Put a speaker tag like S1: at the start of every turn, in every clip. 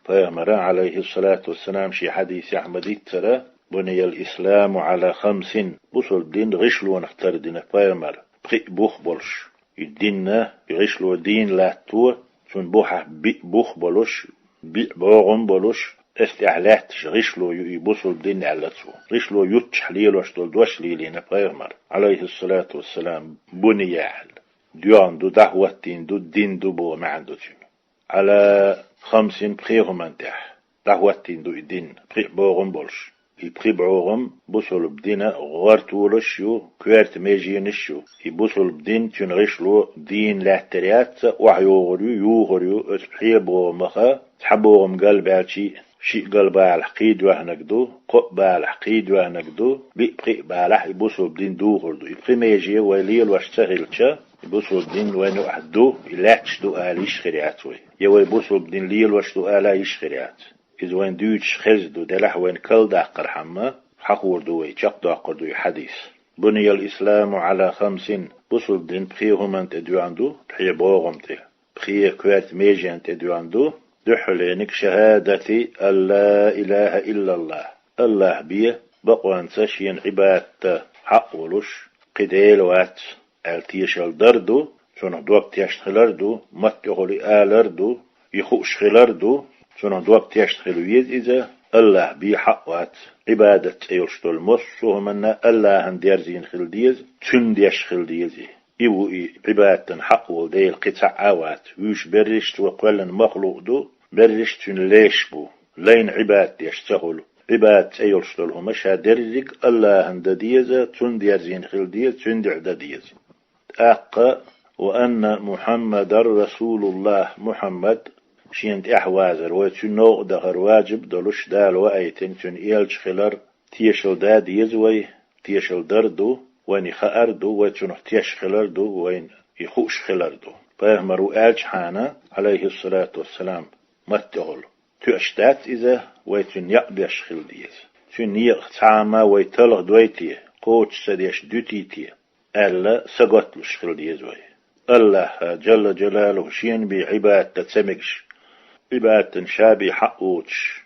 S1: فيغمر عليه الصلاة والسلام شي حديث أحمد ترى بني الإسلام على 5 بصل دين غشلو نختار دين فيغمر بخي بوخ بولش الدين غشلو دين لا تو شون بوحة بوخ بولش بوغن بولش استعلات غشلو يبصل دين على تو غشلو يتش ليل وشتول دوش ليلين فيغمر عليه الصلاة والسلام بني يعل ديان دو دعوة دو الدين دو بو ما عنده على 5 بخيهم انتح دعوة دو الدين بخي بوغم بولش يبخي بعوغم بوصل بدينا غارتولش يو كوارت ميجينش يو يبوصل بدين تنغشلو دين لاحتريات وحيوغريو يوغريو اسبحي بوغمخا تحبوغم قلب عالشي شي قلب الحقيد وهنقدو قب الحقيد وهنقدو بيبخي بالح يبوصل بدين دوغردو يبخي ميجي وليل واشتغلتشا يبوصل بدين وينو أحدو إلاتش دو آليش خريعتوي يوي يبوصل بدين ليل واشتو آلايش خريعت إذ وين دوش خزدو دلح وين كل داقر حما حقور دوي شق داقر دوي حديث بني الإسلام على 5 بوصل بدين بخيهم انت دو عندو بخي بوغمته بخي كوات ميجي انت دو عندو دحلينك شهادتي أن لا إله إلا الله الله بيه بقوان سشين عبادة حقولش قديل وات التيشل دردو شون دوك تيشتخلردو متقولي آلردو يخوش خلردو شون دوك تيشتخلو يد إذا الله بي حقوات عبادة ايوشتول مصوه منا الله هنديرزين خلديز تنديش خلديزي إيو عبادة حقول ديل قطع عوات ويش برشت وقولا مخلوق دو برشت ليش بو لين عبادة يشتغلوا عبادة ايوشتول هما شادرزك الله هنديزة تنديرزين خلديز تندعدديز أق وأن محمد رسول الله محمد شينت أحوازر ويتنوغ دغر واجب دلوش دال وأيتن تن إيلش خلر تيشل داد يزوي تيشل دردو وين يخأردو ويتنوغ تيش خلردو وين يخوش خلردو فيهمرو آلش حانا عليه الصلاة والسلام متغل تؤشتات إذا ويتن يقبيش خلديز تن يقتعما ويتلغ دويتي قوش سديش دوتيتي ألا سقط لشخل ديزوي الله جل جلاله شين بعبادة سمكش عبادة شابي حقوتش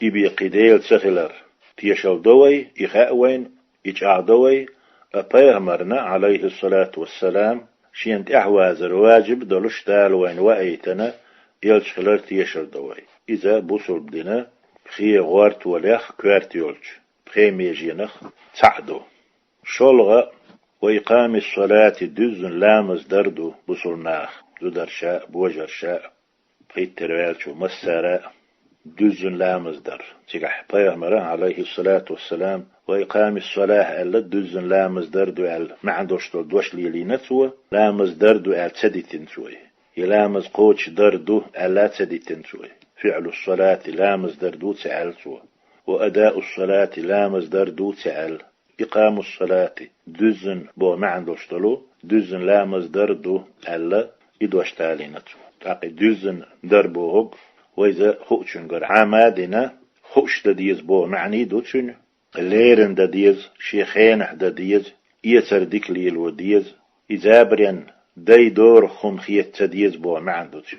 S1: إبي قديل سخلر تيشل دوي إخاوين إجع دوي أبيغمرنا عليه الصلاة والسلام شين أحواز الواجب دلش دالوين وأيتنا يلشخلر تيشل دوي إذا بوصل بدنا بخي غارت وليخ كوارت يولش بخي ميجينخ تعدو شلغة وإقام الصلاة دزن لامز دردو بصرناخ دودر شاء بوجر شاء قيت تروالشو مسارا دزن لامز در تيقح بيغمره عليه الصلاة والسلام وإقام الصلاة ألا دزن لامز دردو أل ما عندوش دوش ليلي نتوى لامز دردو أل تديتن سوي يلامز قوش دردو ألا تديتن سوي فعل الصلاة لامز دردو تعال سوى وأداء الصلاة لامز دردو تعال إقام الصلاة دزن بو ما عندوش طلو دزن لامز دردو ألا إدوش تالينتو تاقي دزن دربو هق وإذا خوشن قر عمادنا خوش دديز بو معني دوتشن ليرن دديز شيخين دديز إيسر ديكليل وديز إزابرين داي دور خمخية تديز بو ما عندوتشن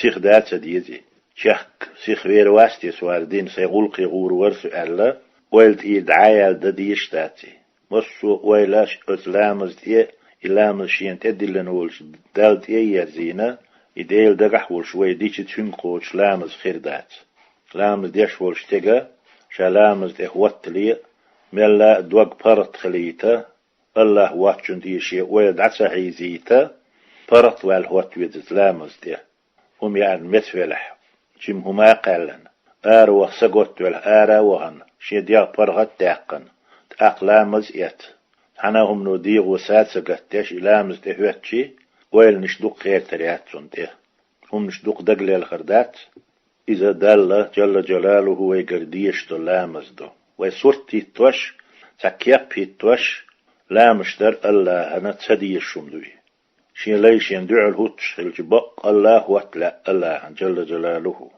S1: سيخ دات تديزي شك سيخ وير واستي سواردين سيغلقي غور ورسو ألا ويلت إدعايا دديش تاتي مصو ويلاش أتلامز تيه إلامز شين تدلن ولش دالت إيه يزينا إديل دقح ولش ويديش تنقوش لامز خيردات لامز ديش ولش تيغا شلامز ديخ واتلي ملا دوق بارت خليتا الله واتشن ديشي ويلد عسا حيزيتا بارت والهوات ويدت لامز ديه هم يعني متفلح جيم هما قالن آروه سقوت والآرا وهن شيديا برغت داقن أقلامز إيت حناهم نوديغ وسات سقتش إلامز دهوتشي ويل نشدوق خير تريات سنته هم نشدوق دقل الخردات إذا دال جل جلاله هو يقرديش دو لامز دو ويسورتي توش تكيبي توش لامش در الله أنا تسدي الشمدوي شين ليش يندعو الهوتش الجبق الله واتلا الله جل جلاله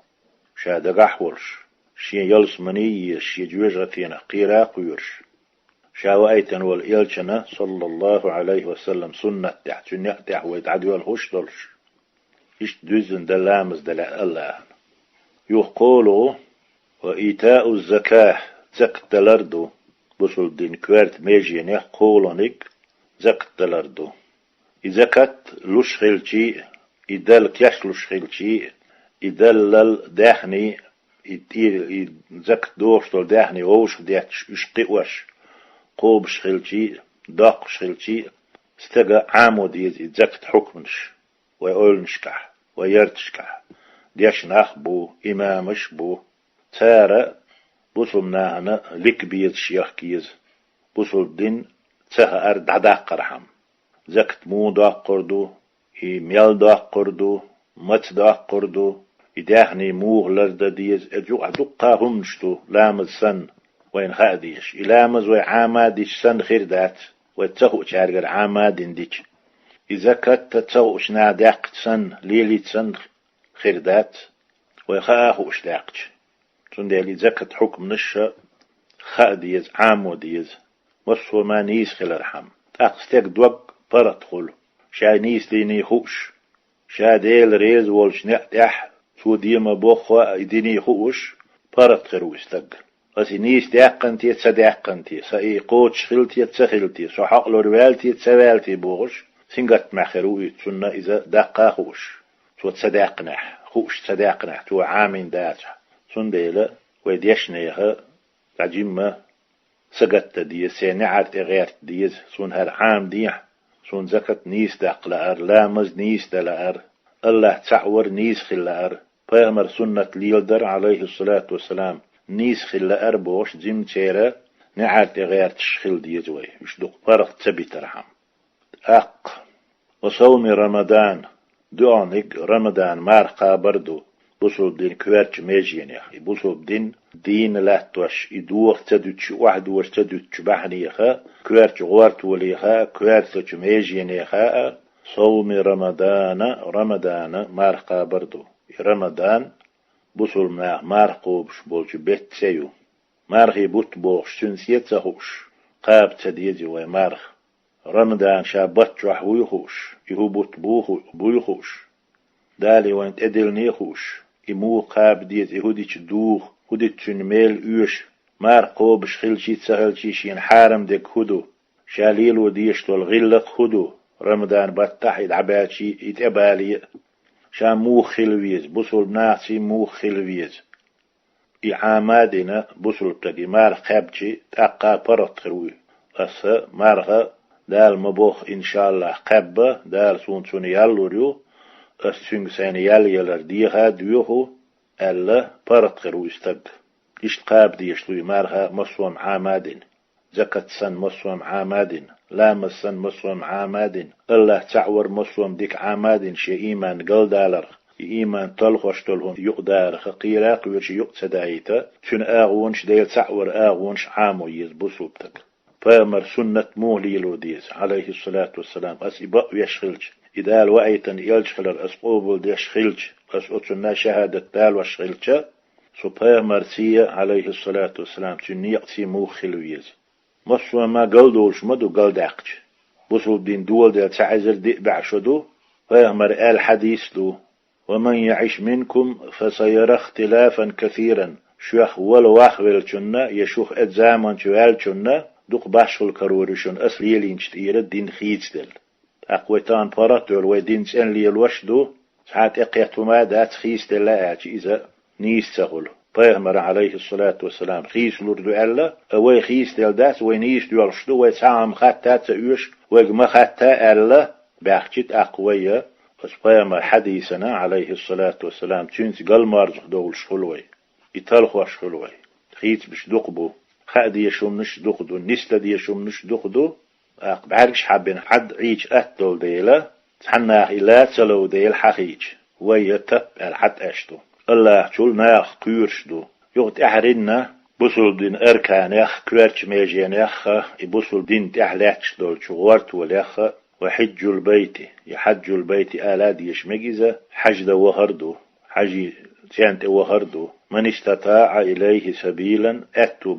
S1: شاد قحورش شين يلس مني شي جوجتين قيراق ويرش شاو ايتن والإلشنا صلى الله عليه وسلم سنة تحت نقتح ويتعدوا الهوش دلش إيش دوزن دلامز دلا الله يقولوا وإيتاء الزكاة زكت لردو بسول دين كوارت ميجين يقولونك زكت لردو إذا كت لش خلشي إدال كيش لش خلشي إدال داخني زكت دوشتول داخني ووش ديتش اشقوش قوبش خلشي داقش خلشي استقى عامود زكت حكمش ويقولنشكح ويرتشكح ديش ناخبو إمامش بو تارة بوصل ناهنا لك بيز شيخ كيز بوصل دين تها أرد عداق رحم زكت مو داق قردو ميال داق قردو مت داق قردو إداهني موغ لرد ديز أجو أدقا همشتو لامز سن وين خاديش إلامز وعاماديش سن خير دات وتهو شارقر عامادين ديش إذا كت تتوش ناداق سن ليلي سن خير دات ويخاهو اشتاقش تندالي زكت حكم نشا خاديز عامو ديز وصو ما نيس خل الرحم أقستك دوق برت خل شا نيس ديني خوش شا ديل ريز والش نقتح سو ديما بوخوا ديني خوش برت خرو استق أسي نيس داقنتي تسداقنتي ساي قوتش خلتي تسخلتي سو حقلو روالتي تسوالتي بوغش سنقت مع خروي تسنة إذا دقا خوش سو تسداقنح خوش تسداقنح تو عامين داتح سنديلا ويديشنيها تعجيما سقط دي سينعت غير ديز سون هر عام ديح سون زكت نيس داق لأر لامز نيس دلأر الله تعور نيس خلأر بيامر سنة ليلدر عليه الصلاة والسلام نيس خلأر بوش زم تيرا نعت غير تشخل ديزوي مش دوق فرق تبي ترحم وصوم رمضان دعونك رمضان مارقا بردو بوصل دين كوارج ميجين يا أخي بوصل دين لا توش يدور تدوش واحد ور تدوش بحني يخا كوارج غوارت وليخا كوارج ميجين يخا صوم رمضان مارقا بردو رمضان بوصل مارقو بش بولج بيت سيو مارغي بوت بوش سنسيت سهوش قاب تديزي ومارغ رمضان شابت وحويخوش يهو بوت بويخوش دالي وانت ادلني خوش إمو قاب ديت إهوديش دوغ هوديش ميل إيش مار قوبش خلشي تسهلشي شين حارم ديك هدو شاليلو ديش تول غلق هدو رمضان بطاحد عباتشي إتقبالي شا مو خلويز بوصل ناسي مو خلويز إعامادنا بوصل بتاقي مار قابشي تاقا برط خروي أسا مارغا دال مبوخ إن شاء الله قابة دال سون يالو ريو أسفنج سانيال يلر ديها ديوهو ألا برت غيرو استق إشتقاب ديشتوي مارها مصوم عامادين زكاة سن مصوم عامادين لامس سن مصوم عامادين الله تعور مصوم ديك عامادين شي إيمان قلدالر إيمان تلخوش تلهم يقدار خقيراق ويش يقتدايتا شن آغونش ديل تعور آغونش عامو يزبسوبتك فامر سنة مولي لوديز عليه الصلاة والسلام أسيبا يشغلش إذا الوعيتن يلشخلر أسقوبل ديشخلش أسقوتنا شهادة دال وشغلش سبحانه مرسية عليه الصلاة والسلام تني يقتي موخلويز مصوى ما قلدوش مدو قلداقش بصل دين دول ديال تعزر دي بعشدو فيهمر آل حديث دو ومن يعيش منكم فسيرى اختلافا كثيرا شيخ والواخ والجنة يشوخ اتزامن شوالجنة دوق باشل كرورشن أصلي لينشتير الدين خيزدل أقويتان فراتول ودين سن لي الوشدو ساعات اقيتما دات خيزدل لا إذا نيستغل فيهمر عليه الصلاة والسلام خيس لردو ألا أوي خيزدل دات وينيش دول شدو ويتعام خاتا تأيوش ويقما خاتا ألا باحجت أقوية فيهمر حديثنا عليه الصلاة والسلام تنس قل مارزق دول شخلوي يتلخوا شخلوي خيز بش دقبو خادي يشومنش دقدو نسلا دي يشومنش دقدو بعرقش حابين حد عيج أهدول ديلا تحنا إلا تلو ديل حقيج ويتب الحد أشتو الله شول ناخ كيرش دو يغت أحرنا بوصل دين أركان يخ كوارش ميجين يخ يبوصل دين تحلاتش دول شغورت واليخ وحج البيت يحج البيت آلاد يشمجزة حج دو وهردو حجي تيانت وهردو من استطاع إليه سبيلا أتو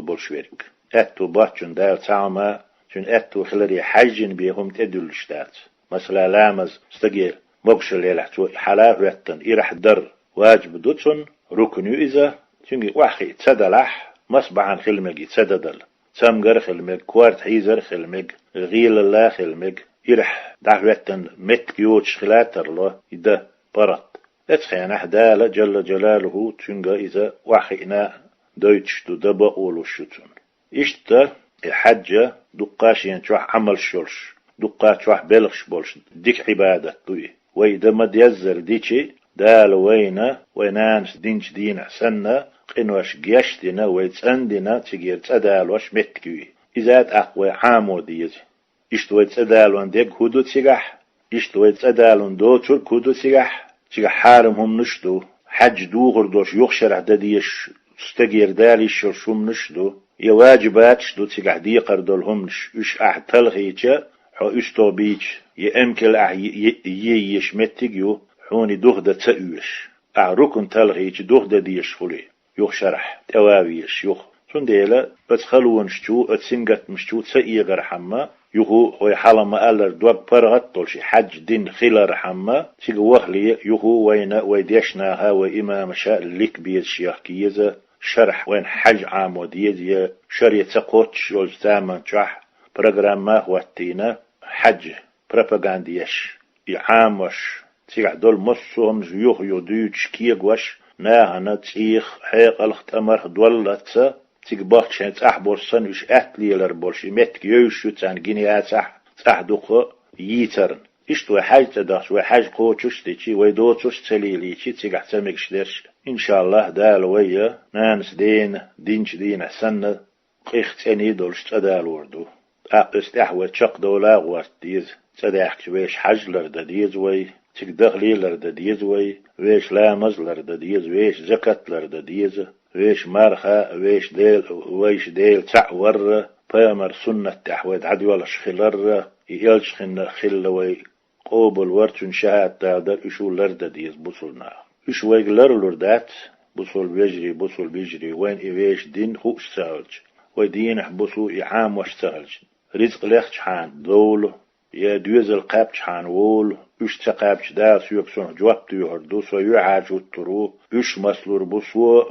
S1: بولشويرك أتو باتشن دال تعما شن أتو خلري حجن بيهم تدلشتات مثلا لامز استقيل مبشل يلحتو حلاف ويتن إرح در واجب دوتون ركن إذا تنجي وحي تسدلح مصبعا خلمك يتسددل سامجر خلمك كوارت حيزر خلمك غيل الله خلمك إرح دعوة مت كيوتش خلاتر له إذا برط اتخيان أحدال جل جلاله تنجا إذا وحينا دويتش دبا أولو الشتون إشتا الحجة دقاشين تروح عمل شلش دقا تروح بلغش بولش ديك عبادة دوي وإذا ما ديزر ديشي دال وينانس دينش دين سنة قنوش جيشتنا ويتسندنا تجير تدال وش متكوي إذا أقوى عامو ديز إشتوي تدالون ديك هدو تسيقح إشتوي تدالون دو ترك هدو تسيقح تيجا حارمهم نشدو حج دو غردوش يخشر دديش استجير دالي شرشوم نشدو يواجبات شدو تيجا دي قردولهم إش أحتلغيتش حو إشتو بيش يأمكل يشمتيجيو حوني دوغدا تأويش ركن تلغيتش دوغدا ديش فولي يوخ شرح تواويش يوخ سنديلا بس خلون شتو اتسنجت مشتو تسئيغر حما يوهو هو حلما ألر دوغ برغت طولشي حج دين خلر حما تيغ وخلي يوهو وينا ويديشناها وإمام شاء الليك بيز شيخ كيزا شرح وين حج عام وديزي شرية تقوتش يولز تامن شح برغرام ما هواتينا حج بروباغانديش يعاموش تيغ دول مصوهم زيوخ يوديوش كيغوش ناهنا تيخ حيق الختمر دولتسا تيغ باخشان تحبور سن يش أهليلر بولش متك يوشو تان جينيات تحدوخ ييترن إشتو حاج تدخش وحاج قوتش تيجي ويدوتش تسليليشي تيغ احتمكش درش إن شاء الله دال ويا نانس دينش دين سنة قيختني دولش تدال وردو استحوى تشق دولا غوات ديز تداحك ويش حجلر دا ديز وي تيك دغليلر دا ديز وي ويش لامزلر دا ديز ويش زكاتلر دا ديز ويش مرخا ويش ديل تعور بامر سنة تحويد عدي ولا شخلر يلش خل وي قوبل ورتون شهاد تادر اشو لرد ديز بوصلنا اش ويغلر لردات بوصل بيجري وين ايش دين هو سهلج ودين حبسو إعام وش سهلج رزق لخش حان دول يا دوز القاب حان وول اش تقابش دار سيوكسون جواب تيهردو سو يعاجو ترو اش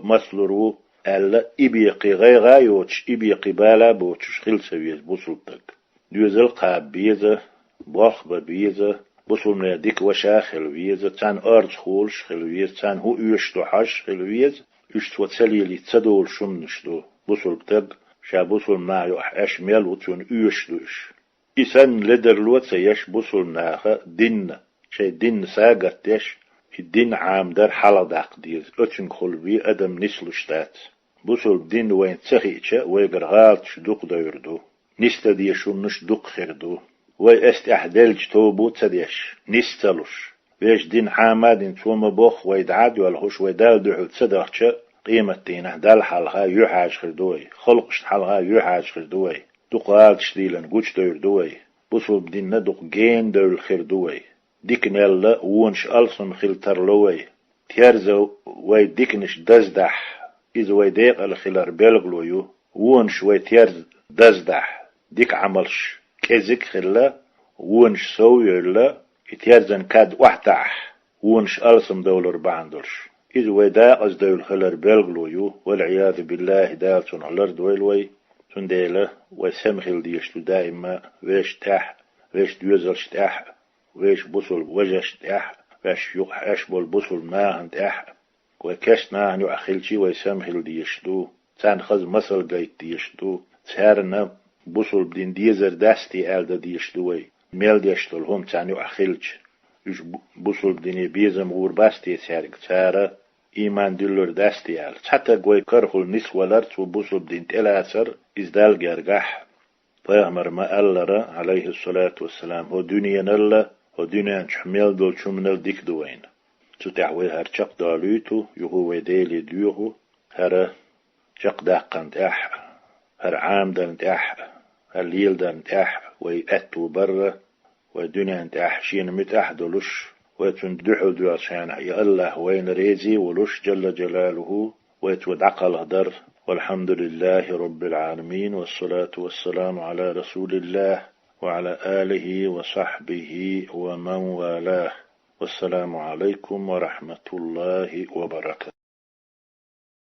S1: مسلورو ألا إبيقي غيغا يوتش إبيقي بالا بوتش خل سويز بوصلتك دوز القاب بيزة بوخبة بيزة بوصل من ديك وشاخل بيزة تان أرض خولش خلويز تان هو يشتو حش خلويز يشتو تسليلي تسدول شمنشتو بوصلتك شابوصل معيو أشمل وتون يشتوش إسان لدر لوت سيش بوصل ناخا دين شي دين ساقت يش الدين عام در حلا داق ديز اتشن خلبي أدم نسلوشتات بوصل دين وين تسخيتش ويقرغالت شدوق دايردو نستا ديشون نش دوق خيردو وي استحدلج توبو تسديش نستلوش ويش دين عامادين توما بوخ ويدعاد والهوش ويدال دعو تسدخش قيمة تينه دال حلها يحاج خردوي خلقش حلها يحاج خردوي دقال تشديلن قوش دور دوي بوصل بدين ندق جين دور خردوي ديك نيلا وونش ألسم خلتر لوي تيرزو وي ديكنش دزدح إذا وي ديق الخلار بلغلويو وونش وي تيرز دزدح ديك عملش كزك خلا وونش سوي لا تيرزن كاد وحتح وونش ألسم دولر باندرش إذا ودا أز دول خلر بلغلويو والعياذ بالله دالتون علر دويلوي تنديله وسمخل ديشتو دائما ويش تاح ويش ديوزلش تاح ويش بوصل وجش تاح ويش يقحش بول بوصل ناهن تاح وكاش ناهن يؤخلشي ويسمخل ديشتو تان خز مصل قيت ديشتو تارنا بوصل بدين ديزر داستي آل دا ديشتوي ميل ديشتو لهم تان يؤخلش يش بوصل بدين بيزم غورباستي تارك تارا إيمان دلور داستيال حتى قوي كرخل نسولرت وبوصل بدين تلاسر إزدال جرجح فيهمر ما ألر عليه الصلاة والسلام هو دنيا نلا هو دنيا شميل دول شمنل ديك دوين تتعوي هر شق دالوتو يهو ديلي ديوهو هر شق داقن تاح هر عام دان تاح هر ليل دان تاح ويأتو برا ودنيا تاح شين متاح دولش وتندحو دواسان يا الله وين ريزي ولش جل جلاله ويتودعق الهدر والحمد لله رب العالمين والصلاة والسلام على رسول الله وعلى آله وصحبه ومن والاه. والسلام عليكم ورحمة الله وبركاته.